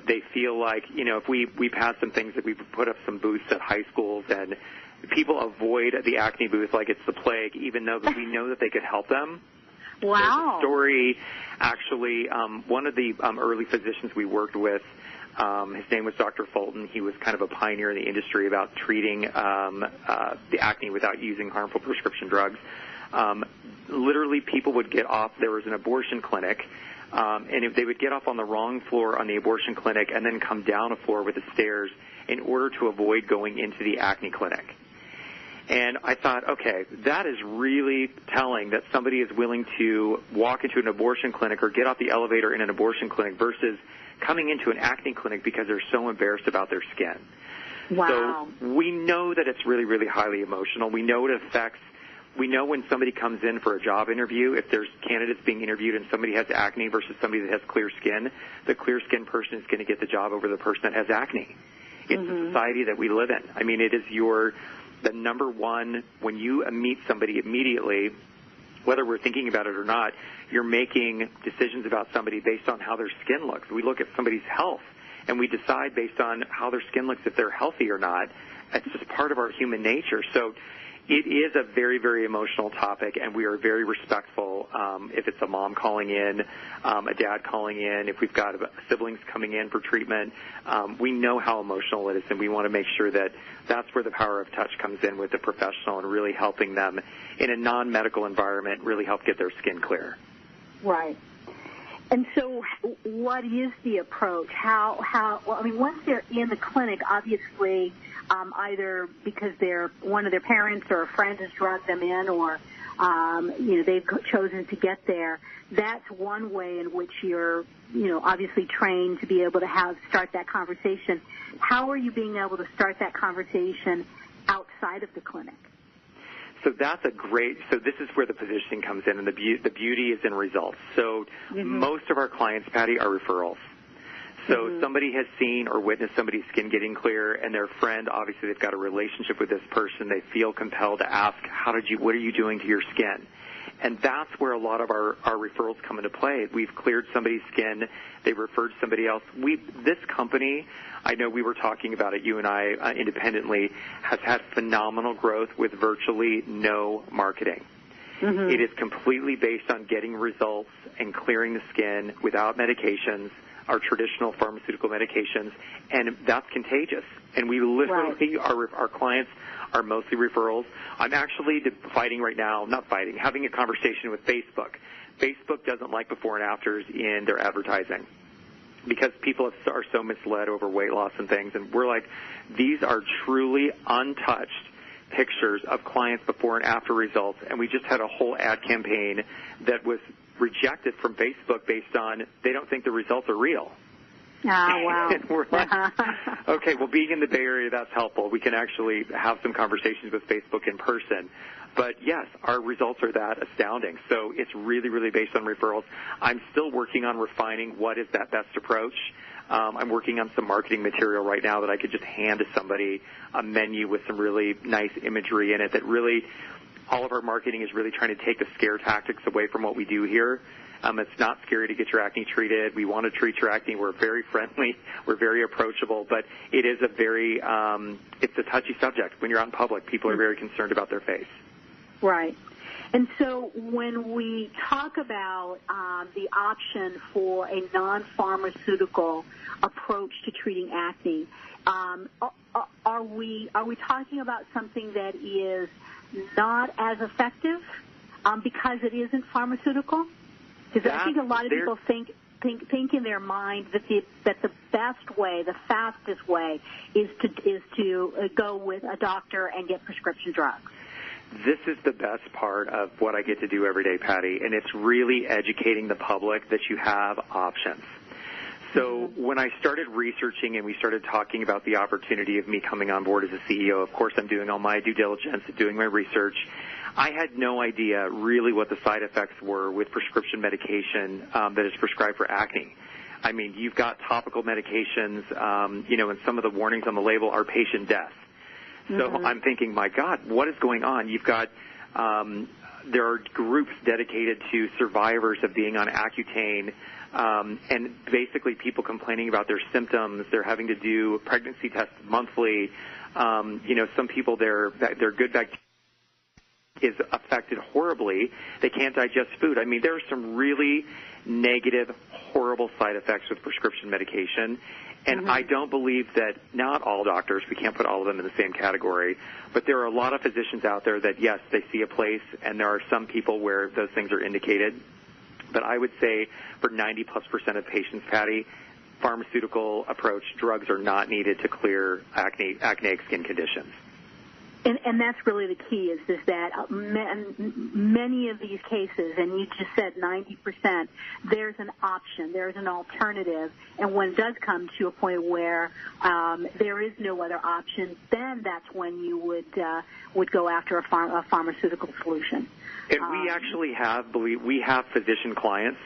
D: They feel like, if we've had some things that we've put up some booths at high schools, and people avoid the acne booth like it's the plague, even though we know that they could help them.
C: Wow.
D: There's a story, actually, one of the early physicians we worked with, his name was Dr. Fulton. He was kind of a pioneer in the industry about treating the acne without using harmful prescription drugs. Literally, people would get off. There was an abortion clinic, and if they would get off on the wrong floor on the abortion clinic and then come down a floor with the stairs in order to avoid going into the acne clinic. And I thought, okay, that is really telling that somebody is willing to walk into an abortion clinic or get off the elevator in an abortion clinic versus coming into an acne clinic because they're so embarrassed about their skin.
C: Wow.
D: So we know that it's really, really highly emotional. We know it affects, we know when somebody comes in for a job interview, if there's candidates being interviewed and somebody has acne versus somebody that has clear skin, the clear skin person is going to get the job over the person that has acne. It's the society that we live in. I mean, it is the number one, when you meet somebody immediately, whether we're thinking about it or not, you're making decisions about somebody based on how their skin looks. We look at somebody's health, and we decide based on how their skin looks if they're healthy or not. It's just part of our human nature. So it is a very, very emotional topic, and we are very respectful if it's a mom calling in, a dad calling in, if we've got siblings coming in for treatment. We know how emotional it is, and we want to make sure that that's where the power of touch comes in with the professional and really helping them in a non-medical environment really help get their skin clear.
C: Right. And so what is the approach? Once they're in the clinic, obviously, either because one of their parents or a friend has drugged them in, or they've chosen to get there. That's one way in which you're, obviously trained to be able to start that conversation. How are you being able to start that conversation outside of the clinic?
D: So this is where the positioning comes in, and the beauty is in results. So most of our clients, Patty, are referrals. So somebody has seen or witnessed somebody's skin getting clear, and their friend, obviously they've got a relationship with this person. They feel compelled to ask, what are you doing to your skin? And that's where a lot of our referrals come into play. We've cleared somebody's skin. They referred somebody else. This company, I know we were talking about it, you and I independently, has had phenomenal growth with virtually no marketing. Mm-hmm. It is completely based on getting results and clearing the skin without medications, our traditional pharmaceutical medications, and that's contagious. And we literally, our clients are mostly referrals. I'm actually having a conversation with Facebook. Facebook doesn't like before and afters in their advertising because people are so misled over weight loss and things. And we're like, these are truly untouched pictures of clients before and after results. And we just had a whole ad campaign that was rejected from Facebook based on they don't think the results are real.
C: Oh, wow.
D: And we're like, okay, well, being in the Bay Area, that's helpful. We can actually have some conversations with Facebook in person. But, yes, our results are that astounding. So it's really, really based on referrals. I'm still working on refining what is that best approach. I'm working on some marketing material right now that I could just hand to somebody, a menu with some really nice imagery in it that really all of our marketing is really trying to take the scare tactics away from what we do here. It's not scary to get your acne treated. We want to treat your acne. We're very friendly. We're very approachable. But it is it's a touchy subject. When you're out in public, people are very concerned about their face.
C: Right. And so when we talk about the option for a non-pharmaceutical approach to treating acne, are we talking about something that is not as effective because it isn't pharmaceutical? Because I think a lot of people think in their mind that the best way, the fastest way, is to go with a doctor and get prescription drugs.
D: This is the best part of what I get to do every day, Patty, and it's really educating the public that you have options. So when I started researching and we started talking about the opportunity of me coming on board as a CEO, of course I'm doing all my due diligence, doing my research. I had no idea really what the side effects were with prescription medication that is prescribed for acne. I mean, you've got topical medications, and some of the warnings on the label are patient death. So I'm thinking, my God, what is going on? You've got there are groups dedicated to survivors of being on Accutane, and basically people complaining about their symptoms. They're having to do pregnancy tests monthly. Some people, their good bacteria is affected horribly. They can't digest food. I mean, there are some really negative, horrible side effects with prescription medication. And I don't believe that not all doctors, we can't put all of them in the same category, but there are a lot of physicians out there that, yes, they see a place, and there are some people where those things are indicated. But I would say for 90+% of patients, Patty, pharmaceutical approach, drugs are not needed to clear acneic skin conditions.
C: And that's really the key is that many of these cases, and you just said 90%, there's an option, there's an alternative. And when it does come to a point where there is no other option, then that's when you would go after a pharmaceutical solution.
D: And we actually have physician clients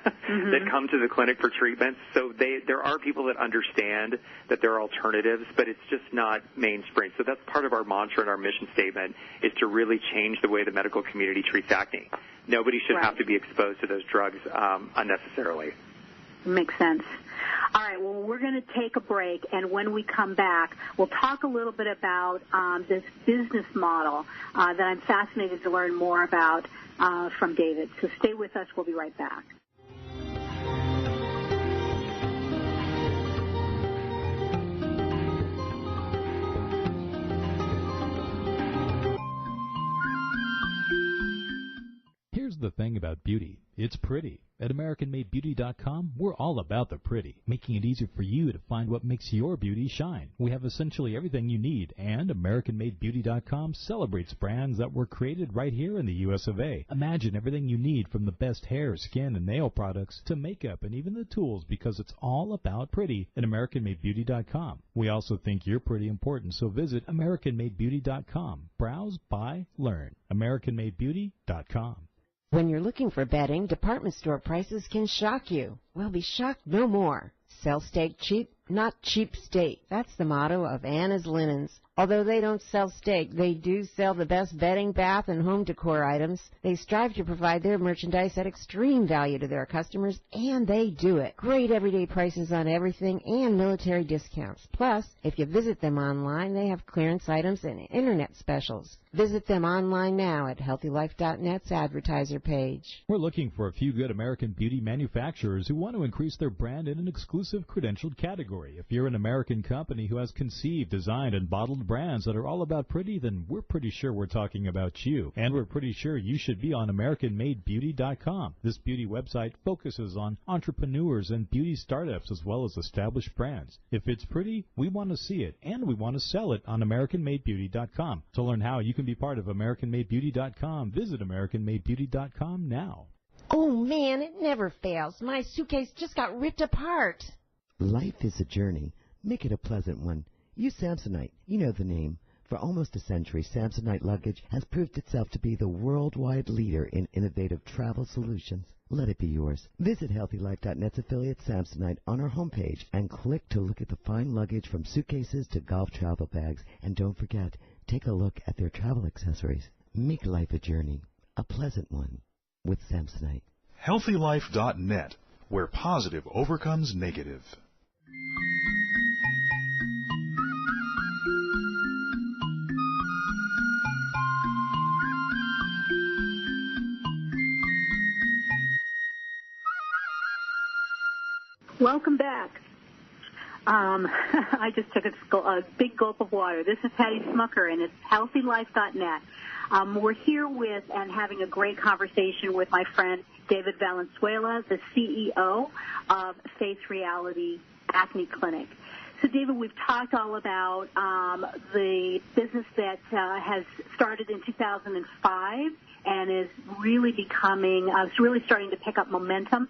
D: that come to the clinic for treatments. So there are people that understand that there are alternatives, but it's just not mainstream. So that's part of our mantra and our mission statement is to really change the way the medical community treats acne. Nobody should have to be exposed to those drugs unnecessarily.
C: Makes sense. All right, well, we're going to take a break, and when we come back, we'll talk a little bit about this business model that I'm fascinated to learn more about from David. So stay with us. We'll be right back.
A: Here's the thing about beauty. It's pretty. At AmericanMadeBeauty.com, we're all about the pretty, making it easier for you to find what makes your beauty shine. We have essentially everything you need, and AmericanMadeBeauty.com celebrates brands that were created right here in the U.S. of A. Imagine everything you need from the best hair, skin, and nail products to makeup and even the tools because it's all about pretty at AmericanMadeBeauty.com. We also think you're pretty important, so visit AmericanMadeBeauty.com. Browse, buy, learn. AmericanMadeBeauty.com.
H: When you're looking for bedding, department store prices can shock you. Well, be shocked no more. Sell steak cheap, not cheap steak. That's the motto of Anna's Linens. Although they don't sell steak, they do sell the best bedding, bath, and home decor items. They strive to provide their merchandise at extreme value to their customers, and they do it. Great everyday prices on everything and military discounts. Plus, if you visit them online, they have clearance items and internet specials. Visit them online now at HealthyLife.net's advertiser page.
A: We're looking for a few good American beauty manufacturers who want to increase their brand in an exclusive credentialed category. If you're an American company who has conceived, designed, and bottled brands that are all about pretty, then we're pretty sure we're talking about you. And we're pretty sure you should be on AmericanMadeBeauty.com. This beauty website focuses on entrepreneurs and beauty startups as well as established brands. If it's pretty, we want to see it, and we want to sell it on AmericanMadeBeauty.com. To learn how you can be part of AmericanMadeBeauty.com, visit AmericanMadeBeauty.com now.
H: Oh, man, it never fails. My suitcase just got ripped apart.
I: Life is a journey. Make it a pleasant one. Use Samsonite. You know the name. For almost a century, Samsonite luggage has proved itself to be the worldwide leader in innovative travel solutions. Let it be yours. Visit HealthyLife.net's affiliate Samsonite on our homepage and click to look at the fine luggage from suitcases to golf travel bags. And don't forget, take a look at their travel accessories. Make life a journey, a pleasant one, with Samsonite.
B: HealthyLife.net, where positive overcomes negative.
C: Welcome back. I just took a big gulp of water. This is Patty Smucker, and it's HealthyLife.net. We're here with and having a great conversation with my friend David Valenzuela, the CEO of Face Reality Acne Clinic. So, David, we've talked all about the business that has started in 2005 and is really becoming, it's really starting to pick up momentum.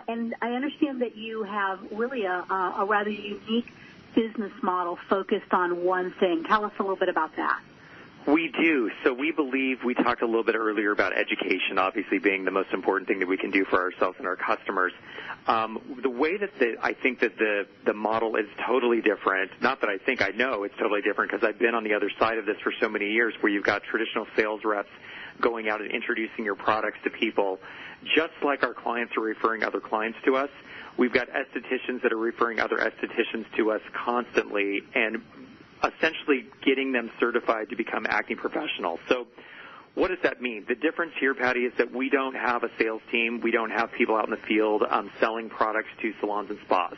C: And I understand that you have really a rather unique business model focused on one thing. Tell us a little bit about that.
D: We do. So we believe, we talked a little bit earlier about education, obviously being the most important thing that we can do for ourselves and our customers. The way that I think that the model is totally different, not that I think, I know it's totally different because I've been on the other side of this for so many years where you've got traditional sales reps going out and introducing your products to people. Just like our clients are referring other clients to us, we've got estheticians that are referring other estheticians to us constantly and essentially getting them certified to become acne professionals. So what does that mean? The difference here, Patty, is that we don't have a sales team. We don't have people out in the field selling products to salons and spas.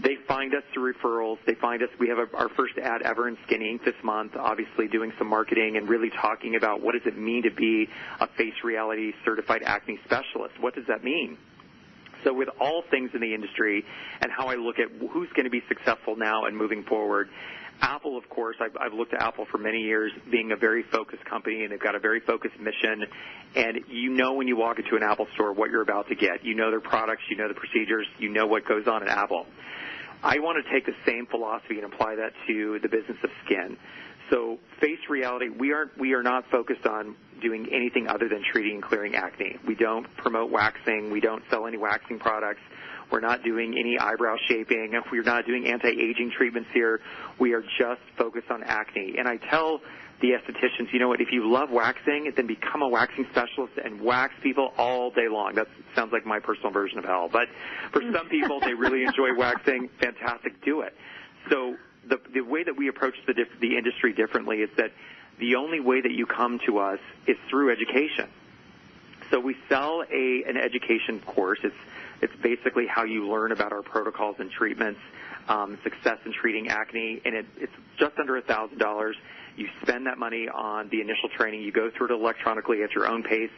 D: They find us through referrals. They find us. We have our first ad ever in Skin Inc. this month, obviously doing some marketing and really talking about what does it mean to be a Face Reality certified acne specialist. What does that mean? So with all things in the industry and how I look at who's going to be successful now and moving forward, Apple, of course, I've looked at Apple for many years being a very focused company, and they've got a very focused mission. And you know when you walk into an Apple store what you're about to get. You know their products, you know the procedures, you know what goes on at Apple. I want to take the same philosophy and apply that to the business of skin. So Face Reality, we are not focused on doing anything other than treating and clearing acne. We don't promote waxing. We don't sell any waxing products. We're not doing any eyebrow shaping. We're not doing anti-aging treatments here. We are just focused on acne. And I tell the estheticians, you know what, if you love waxing, then become a waxing specialist and wax people all day long. That sounds like my personal version of hell. But for some people, they really enjoy waxing. Fantastic, do it. So the way that we approach the industry differently is that the only way that you come to us is through education. So we sell an education course. It's basically how you learn about our protocols and treatments, success in treating acne, and it's just under $1,000. You spend that money on the initial training. You go through it electronically at your own pace.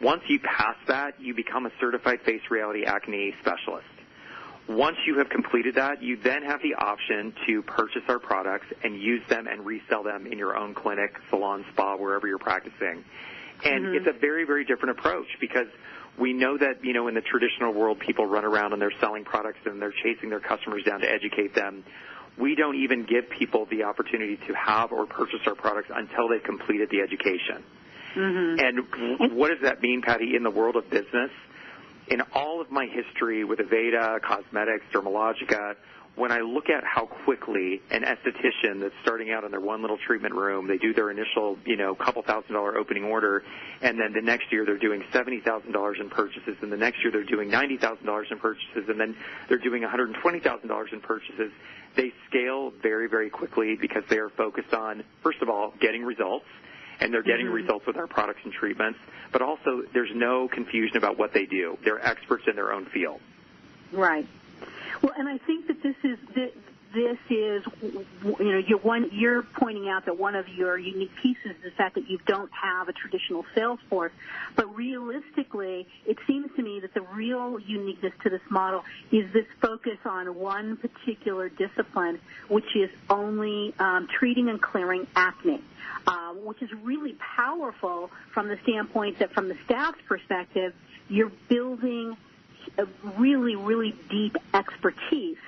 D: Once you pass that, you become a certified Face Reality Acne specialist. Once you have completed that, you then have the option to purchase our products and use them and resell them in your own clinic, salon, spa, wherever you're practicing. And it's a very, very different approach because we know that, you know, in the traditional world, people run around and they're selling products and they're chasing their customers down to educate them. We don't even give people the opportunity to have or purchase our products until they've completed the education. And what does that mean, Patty, in the world of business? In all of my history with Aveda, Cosmedix, Dermalogica, when I look at how quickly an esthetician that's starting out in their one little treatment room, they do their initial, couple $1,000 opening order, and then the next year they're doing $70,000 in purchases, and the next year they're doing $90,000 in purchases, and then they're doing $120,000 in purchases. They scale very, very quickly because they are focused on, first of all, getting results, and they're getting results with our products and treatments, but also there's no confusion about what they do. They're experts in their own field.
C: Right. Well, and I think that this is you're pointing out that one of your unique pieces is the fact that you don't have a traditional sales force. But realistically, it seems to me that the real uniqueness to this model is this focus on one particular discipline, which is only treating and clearing acne, which is really powerful from the standpoint that from the staff's perspective, you're building a really, really deep expertise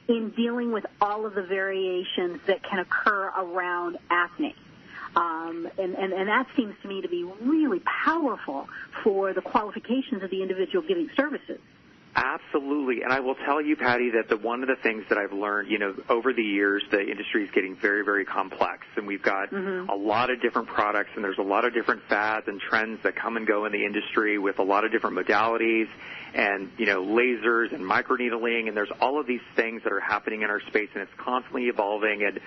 C: in dealing with all of the variations that can occur around acne. And that seems to me to be really powerful for the qualifications of the individual giving services.
D: Absolutely. And I will tell you, Patty, that one of the things that I've learned, over the years, the industry is getting very, very complex. And we've got a lot of different products, and there's a lot of different fads and trends that come and go in the industry with a lot of different modalities and, lasers and microneedling. And there's all of these things that are happening in our space, and it's constantly evolving. And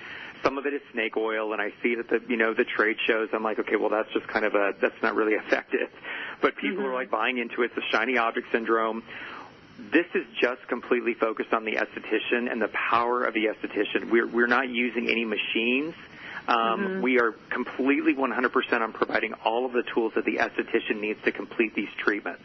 D: some of it is snake oil, and I see it at the trade shows. I'm like, okay, well, that's just that's not really effective. But people are like buying into it. It's the shiny object syndrome. This is just completely focused on the esthetician and the power of the esthetician. We're not using any machines. We are completely 100% on providing all of the tools that the esthetician needs to complete these treatments.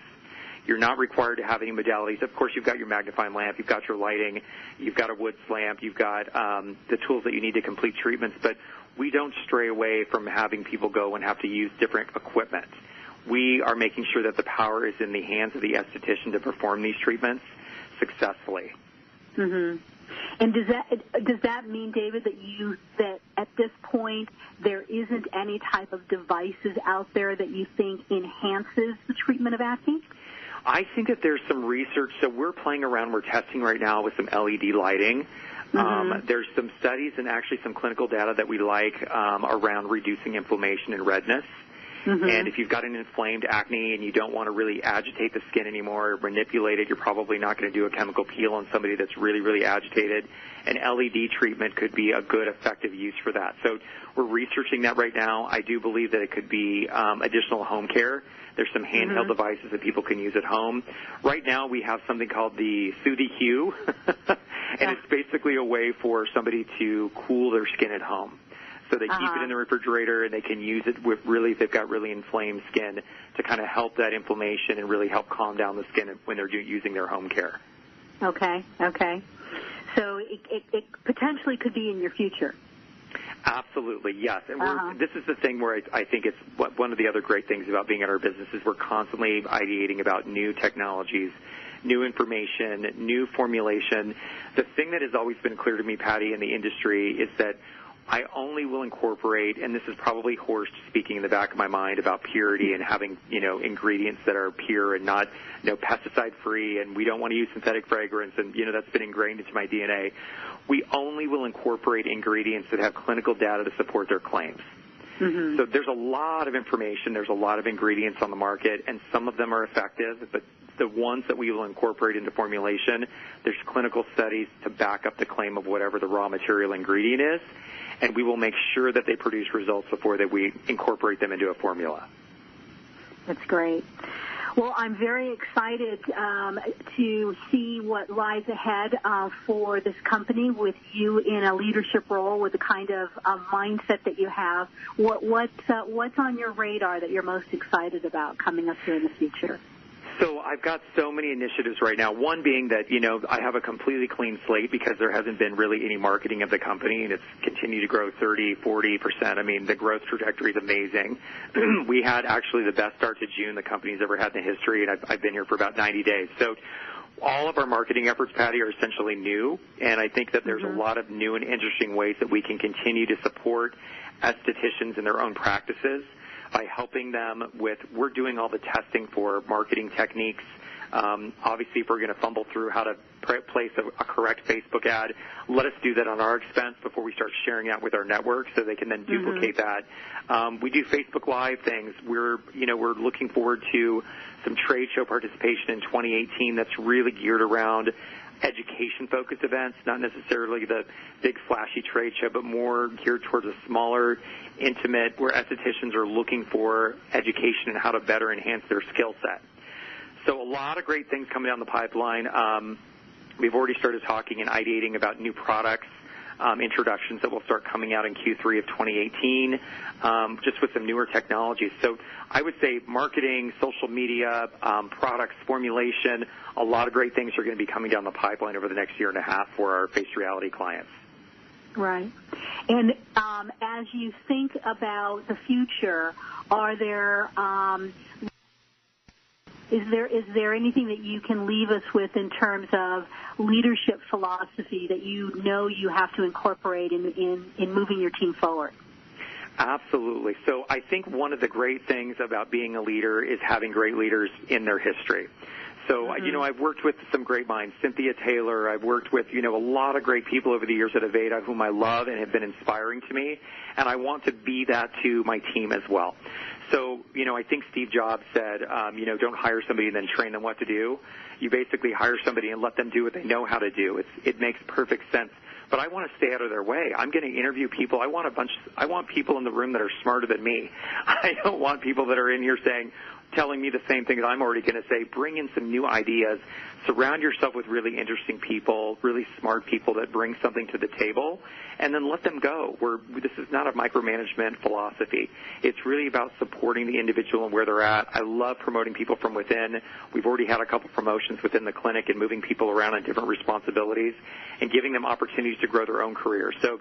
D: You're not required to have any modalities. Of course, you've got your magnifying lamp, you've got your lighting, you've got a wood lamp, you've got the tools that you need to complete treatments, but we don't stray away from having people go and have to use different equipment. We are making sure that the power is in the hands of the esthetician to perform these treatments successfully.
C: And does that mean, David, that at this point there isn't any type of devices out there that you think enhances the treatment of acne?
D: I think that there's some research. So we're playing around. We're testing right now with some LED lighting. There's some studies and actually some clinical data that we like around reducing inflammation and redness. And if you've got an inflamed acne and you don't want to really agitate the skin anymore or manipulate it, you're probably not going to do a chemical peel on somebody that's really, really agitated. An LED treatment could be a good, effective use for that. So we're researching that right now. I do believe that it could be additional home care. There's some handheld devices that people can use at home. Right now we have something called the SoothieQ, and it's basically a way for somebody to cool their skin at home. So they keep it in the refrigerator, and they can use it with if they've got really inflamed skin to kind of help that inflammation and really help calm down the skin when they're using their home care.
C: Okay. So it potentially could be in your future.
D: Absolutely, yes. And this is the thing where I think it's one of the other great things about being in our business is we're constantly ideating about new technologies, new information, new formulation. The thing that has always been clear to me, Patty, in the industry is that I only will incorporate, and this is probably Horst speaking in the back of my mind about purity and having, ingredients that are pure and not, pesticide-free, and we don't want to use synthetic fragrance, and, that's been ingrained into my DNA. We only will incorporate ingredients that have clinical data to support their claims. So there's a lot of information, there's a lot of ingredients on the market, and some of them are effective, but the ones that we will incorporate into formulation, there's clinical studies to back up the claim of whatever the raw material ingredient is, and we will make sure that they produce results before that we incorporate them into a formula.
C: That's great. Well, I'm very excited to see what lies ahead for this company with you in a leadership role with the kind of mindset that you have. What's on your radar that you're most excited about coming up here in the future?
D: So I've got so many initiatives right now, one being that, I have a completely clean slate because there hasn't been really any marketing of the company, and it's continued to grow 30, 40%. I mean, the growth trajectory is amazing. We had actually the best start to June the company's ever had in the history, and I've been here for about 90 days. So all of our marketing efforts, Patty, are essentially new, and I think that there's a lot of new and interesting ways that we can continue to support estheticians in their own practices by helping them we're doing all the testing for marketing techniques, Obviously, if we're going to fumble through how to place a correct Facebook ad, let us do that on our expense before we start sharing out with our network so they can then duplicate that. We do Facebook Live things. We're looking forward to some trade show participation in 2018 that's really geared around education-focused events, not necessarily the big flashy trade show, but more geared towards a smaller, intimate, where estheticians are looking for education and how to better enhance their skill set. So a lot of great things coming down the pipeline. We've already started talking and ideating about new products, introductions that will start coming out in Q3 of 2018, just with some newer technologies. So I would say marketing, social media, products, formulation, a lot of great things are going to be coming down the pipeline over the next year and a half for our Face Reality clients.
C: Right. And as you think about the future, are there is there anything that you can leave us with in terms of leadership philosophy that you know you have to incorporate in moving your team forward?
D: Absolutely. So I think one of the great things about being a leader is having great leaders in their history. So, I've worked with some great minds, Cynthia Taylor. I've worked with, a lot of great people over the years at Aveda whom I love and have been inspiring to me, and I want to be that to my team as well. So, I think Steve Jobs said, don't hire somebody and then train them what to do. You basically hire somebody and let them do what they know how to do. It makes perfect sense. But I want to stay out of their way. I'm going to interview people. I want people in the room that are smarter than me. I don't want people that are in here telling me the same thing that I'm already going to say. Bring in some new ideas. Surround yourself with really interesting people, really smart people that bring something to the table, and then let them go. This is not a micromanagement philosophy. It's really about supporting the individual and where they're at. I love promoting people from within. We've already had a couple promotions within the clinic and moving people around on different responsibilities and giving them opportunities to grow their own career. So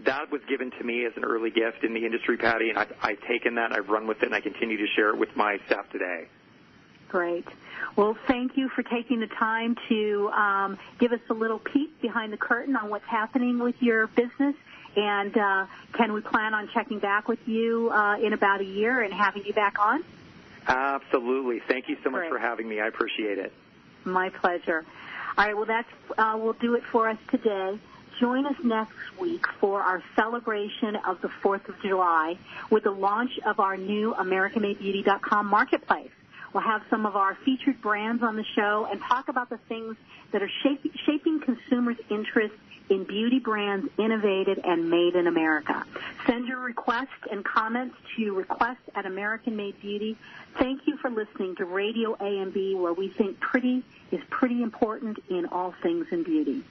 D: that was given to me as an early gift in the industry, Patty, and I've taken that, I've run with it, and I continue to share it with my staff today.
C: Great. Well, thank you for taking the time to give us a little peek behind the curtain on what's happening with your business. And can we plan on checking back with you in about a year and having you back on?
D: Absolutely. Thank you so much for having me. I appreciate it.
C: My pleasure. All right, well, we'll do it for us today. Join us next week for our celebration of the 4th of July with the launch of our new AmericanMadeBeauty.com marketplace. We'll have some of our featured brands on the show and talk about the things that are shaping consumers' interest in beauty brands innovated and made in America. Send your requests and comments to request@AmericanMadeBeauty. Thank you for listening to Radio AMB, where we think pretty is pretty important in all things in beauty.